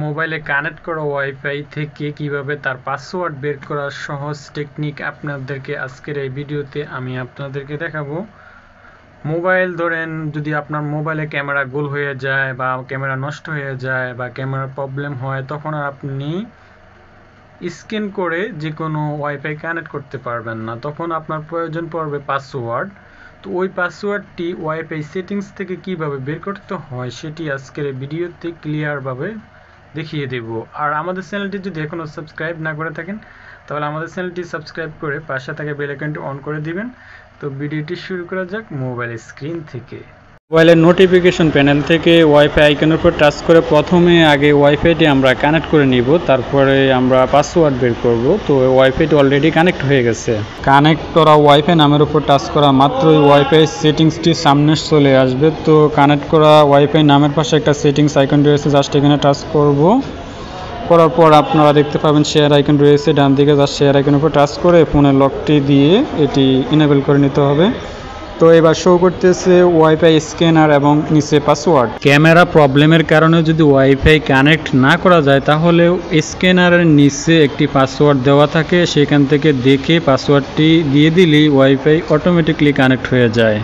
মোবাইলে কানেক্ট করা ওয়াইফাই থেকে কিভাবে তার পাসওয়ার্ড বের করার সহজ টেকনিক আপনাদেরকে আজকের এই ভিডিওতে আমি আপনাদেরকে দেখাবো। মোবাইল ধরেন যদি আপনার মোবাইলে ক্যামেরা গোল হয়ে যায় বা ক্যামেরা নষ্ট হয়ে যায় বা ক্যামেরার প্রবলেম হয়, তখন আপনি স্ক্যান করে যে কোনো ওয়াইফাই কানেক্ট করতে পারবেন না। তখন আপনার প্রয়োজন পড়বে পাসওয়ার্ড। তো ওই পাসওয়ার্ডটি ওয়াইফাই সেটিংস থেকে কিভাবে বের করতে হয় সেটি আজকের এই ভিডিওতে ক্লিয়ারভাবে দেখিয়ে দেব। আর আমাদের চ্যানেলটি যদি এখনও সাবস্ক্রাইব না করে থাকেন তাহলে আমাদের চ্যানেলটি সাবস্ক্রাইব করে পাশে থাকা বেল আইকনটি অন করে দিবেন। তো ভিডিওটি শুরু করা যাক মোবাইল স্ক্রিন থেকে। মোবাইলের নোটিফিকেশন প্যানেল থেকে ওয়াইফাই আইকনের উপর টাচ করে প্রথমে আগে ওয়াইফাইটি আমরা কানেক্ট করে নিব, তারপরে আমরা পাসওয়ার্ড বের করব। তো ওয়াইফাইটি অলরেডি কানেক্ট হয়ে গেছে। কানেক্ট করা ওয়াইফাই নামের উপর টাচ করা মাত্রই ওয়াইফাই সেটিংসটি সামনে চলে আসবে। তো কানেক্ট করা ওয়াইফাই নামের পাশে একটা সেটিংস আইকন রয়েছে, জাস্ট এখানে টাচ করব। করার পর আপনারা দেখতে পাবেন শেয়ার আইকন রয়েছে ডান দিকে, জাস্ট শেয়ার আইকনের উপর টাচ করে ফোনের লকটি দিয়ে এটি ইনেবল করে নিতে হবে। তো এবার শো করতেছে ওয়াইফাই স্ক্যানার এবং নিচে পাসওয়ার্ড। ক্যামেরা প্রবলেমের কারণে যদি ওয়াইফাই কানেক্ট না করা যায় তাহলে স্ক্যানারের নিচে একটি পাসওয়ার্ড দেওয়া থাকে, সেখান থেকে দেখে পাসওয়ার্ডটি দিয়ে দিলেই ওয়াইফাই অটোমেটিকলি কানেক্ট হয়ে যায়।